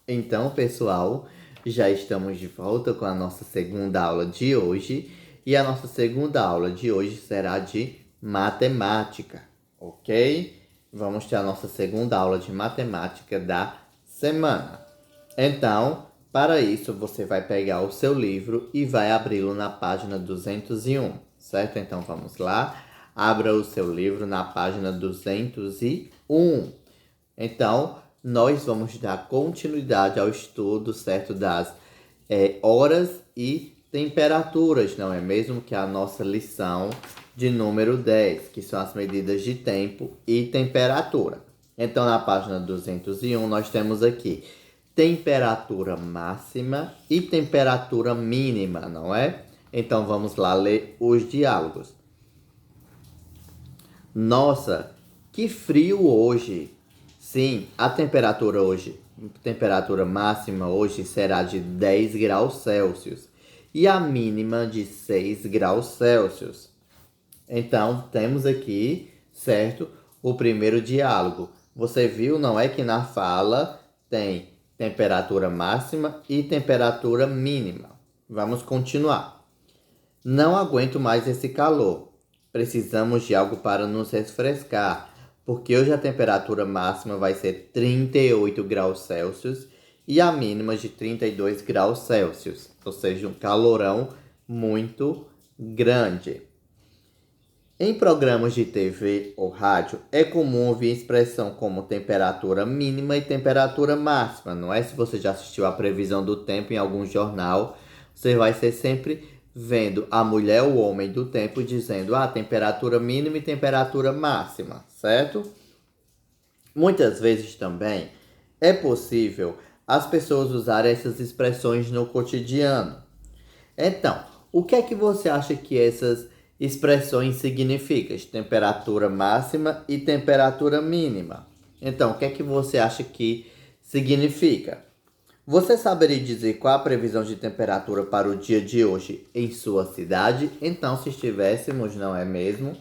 Então, pessoal, já estamos de volta com a nossa segunda aula de hoje. E a nossa segunda aula de hoje será de matemática, ok? Vamos ter a nossa segunda aula de matemática da semana. Então, para isso, você vai pegar o seu livro e vai abri-lo na página 201, certo? Então, vamos lá. Abra o seu livro na página 201. Então, nós vamos dar continuidade ao estudo, certo, das horas e temperaturas, não é mesmo? Que é a nossa lição de número 10, que são as medidas de tempo e temperatura. Então, na página 201, nós temos aqui temperatura máxima e temperatura mínima, não é? Então, vamos lá ler os diálogos. Nossa, que frio hoje! Sim, a temperatura máxima hoje será de 10 graus Celsius e a mínima de 6 graus Celsius. Então, temos aqui, certo, o primeiro diálogo. Você viu, não é que na fala tem temperatura máxima e temperatura mínima. Vamos continuar. Não aguento mais esse calor. Precisamos de algo para nos refrescar, porque hoje a temperatura máxima vai ser 38 graus Celsius e a mínima de 32 graus Celsius, ou seja, um calorão muito grande. Em programas de TV ou rádio, é comum ouvir expressão como temperatura mínima e temperatura máxima, não é? Se você já assistiu a previsão do tempo em algum jornal, você vai ser sempre vendo a mulher ou o homem do tempo dizendo temperatura mínima e temperatura máxima, certo? Muitas vezes também é possível as pessoas usarem essas expressões no cotidiano. Então, o que é que você acha que essas expressões significam? Temperatura máxima e temperatura mínima. Então, o que é que você acha que significa? Você saberia dizer qual a previsão de temperatura para o dia de hoje em sua cidade? Então, se estivéssemos, não é mesmo?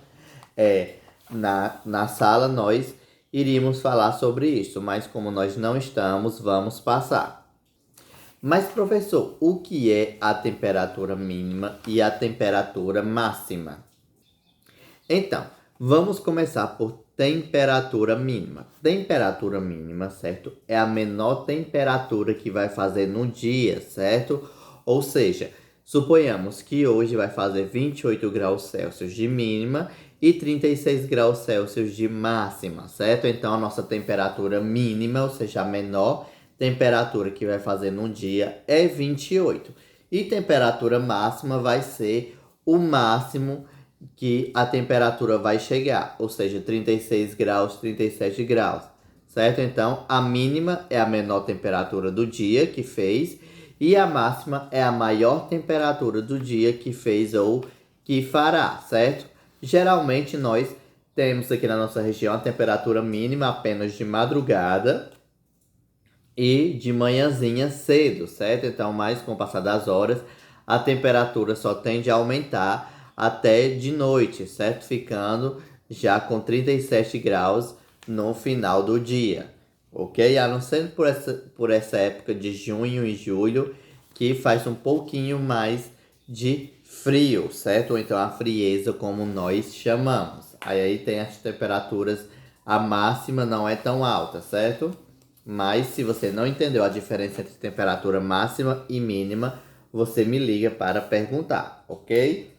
Na sala, nós iríamos falar sobre isso, mas como nós não estamos, vamos passar. Mas, professor, o que é a temperatura mínima e a temperatura máxima? Então, vamos começar por temperatura mínima. Temperatura mínima, certo? É a menor temperatura que vai fazer no dia, certo? Ou seja, suponhamos que hoje vai fazer 28 graus Celsius de mínima e 36 graus Celsius de máxima, certo? Então, a nossa temperatura mínima, ou seja, a menor temperatura que vai fazer num dia é 28. E temperatura máxima vai ser o máximo que a temperatura vai chegar, ou seja, 36 graus, 37 graus, certo? Então, a mínima é a menor temperatura do dia que fez e a máxima é a maior temperatura do dia que fez ou que fará, certo? Geralmente, nós temos aqui na nossa região a temperatura mínima apenas de madrugada e de manhãzinha cedo, certo? Então, mais com o passar das horas, a temperatura só tende a aumentar até de noite, certo? Ficando já com 37 graus no final do dia, ok? A não ser por essa época de junho e julho, que faz um pouquinho mais de frio, certo? Ou então a frieza, como nós chamamos. Aí tem as temperaturas, a máxima não é tão alta, certo? Mas se você não entendeu a diferença entre temperatura máxima e mínima, você me liga para perguntar, ok?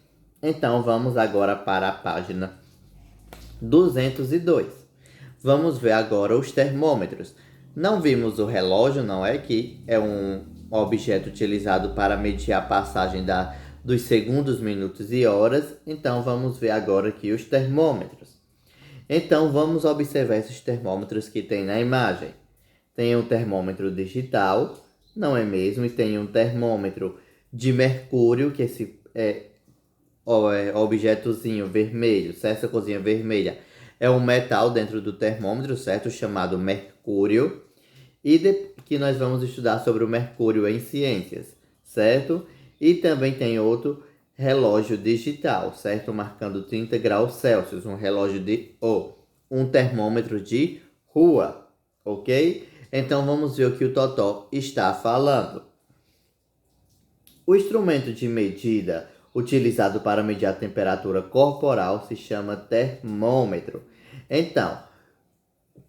Então vamos agora para a página 202. Vamos ver agora os termômetros. Não vimos o relógio, não é? Que é um objeto utilizado para medir a passagem dos segundos, minutos e horas. Então vamos ver agora aqui os termômetros. Então vamos observar esses termômetros que tem na imagem. Tem um termômetro digital, não é mesmo? E tem um termômetro de mercúrio, que objetozinho vermelho, certo? Essa coisinha vermelha é um metal dentro do termômetro, certo? Chamado mercúrio. E que nós vamos estudar sobre o mercúrio em ciências, certo? E também tem outro relógio digital, certo? Marcando 30 graus Celsius, um relógio um termômetro de rua, ok? Então vamos ver o que o Totó está falando. O instrumento de medida utilizado para medir a temperatura corporal se chama termômetro. Então,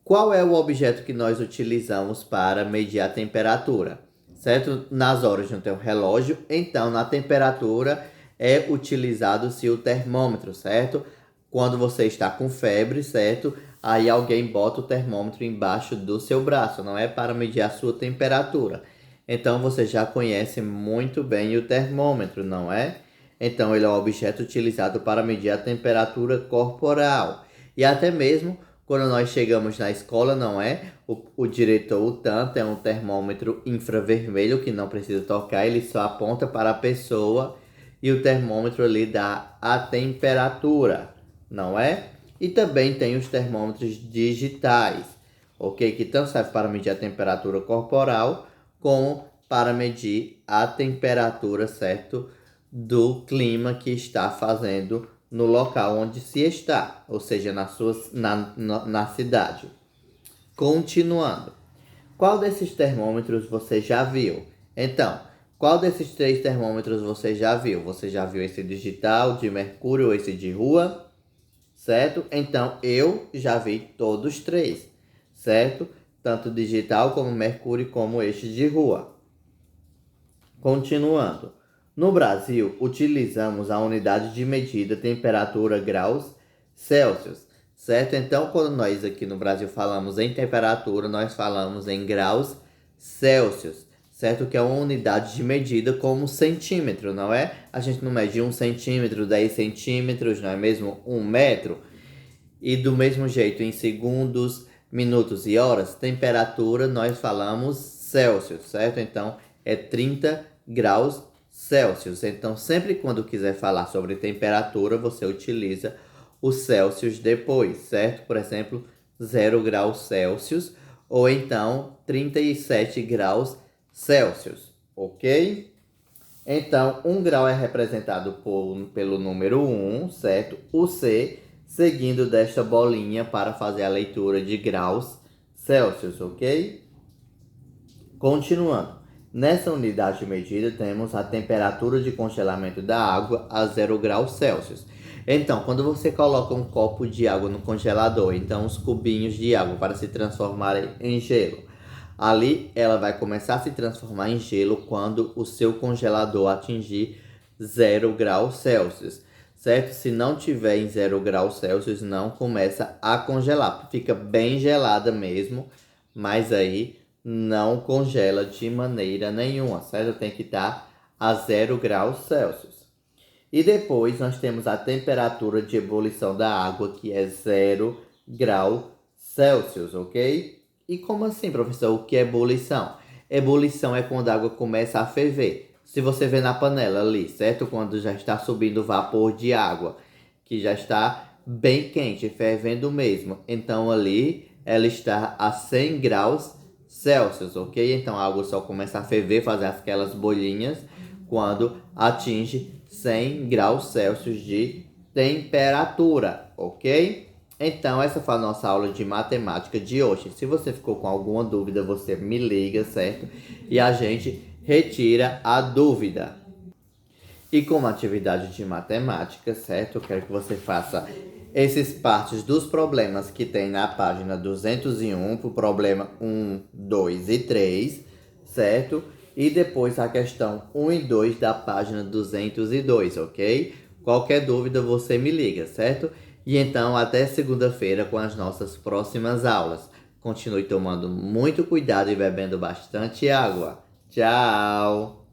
qual é o objeto que nós utilizamos para medir a temperatura? Certo? Nas horas não tem um relógio, então na temperatura é utilizado-se o termômetro, certo? Quando você está com febre, certo? Aí alguém bota o termômetro embaixo do seu braço, não é para medir a sua temperatura. Então você já conhece muito bem o termômetro, não é? Então ele é um objeto utilizado para medir a temperatura corporal. E até mesmo quando nós chegamos na escola, não é? O diretor, o tanto, é um termômetro infravermelho que não precisa tocar, ele só aponta para a pessoa e o termômetro ali dá a temperatura, não é? E também tem os termômetros digitais, ok? Que tanto serve para medir a temperatura corporal como para medir a temperatura, certo? Do clima que está fazendo no local onde se está, ou seja, na cidade. Continuando, qual desses termômetros você já viu? Então, qual desses 3 termômetros você já viu? Você já viu esse digital, de mercúrio ou esse de rua? Certo? Então, eu já vi todos 3, certo? Tanto digital como mercúrio como este de rua. Continuando. No Brasil, utilizamos a unidade de medida temperatura graus Celsius, certo? Então, quando nós aqui no Brasil falamos em temperatura, nós falamos em graus Celsius, certo? Que é uma unidade de medida como centímetro, não é? A gente não mede 1 centímetro, 10 centímetros, não é mesmo? 1 metro. E do mesmo jeito, em segundos, minutos e horas, temperatura nós falamos Celsius, certo? Então, é 30 graus Celsius. Então, sempre quando quiser falar sobre temperatura, você utiliza o Celsius depois, certo? Por exemplo, 0 graus Celsius ou então 37 graus Celsius, ok? Então, 1 grau é representado pelo número 1, certo? O C, seguindo desta bolinha para fazer a leitura de graus Celsius, ok? Continuando. Nessa unidade de medida, temos a temperatura de congelamento da água a 0 graus Celsius. Então, quando você coloca um copo de água no congelador, então os cubinhos de água para se transformarem em gelo, ali ela vai começar a se transformar em gelo quando o seu congelador atingir 0 graus Celsius, certo? Se não tiver em 0 graus Celsius, não começa a congelar, fica bem gelada mesmo, mas aí não congela de maneira nenhuma, certo? Tem que estar a 0 graus Celsius. E depois nós temos a temperatura de ebulição da água, que é 0 graus Celsius, ok? E como assim, professor? O que é ebulição? Ebulição é quando a água começa a ferver. Se você vê na panela ali, certo? Quando já está subindo vapor de água, que já está bem quente, fervendo mesmo. Então ali ela está a 100 graus Celsius, ok? Então a água só começa a ferver, fazer aquelas bolinhas quando atinge 100 graus Celsius de temperatura, ok? Então essa foi a nossa aula de matemática de hoje. Se você ficou com alguma dúvida, você me liga, certo? E a gente retira a dúvida. E como atividade de matemática, certo? Eu quero que você faça esses partes dos problemas que tem na página 201, para o problema 1, 2 e 3, certo? E depois a questão 1 e 2 da página 202, ok? Qualquer dúvida você me liga, certo? E então até segunda-feira com as nossas próximas aulas. Continue tomando muito cuidado e bebendo bastante água. Tchau!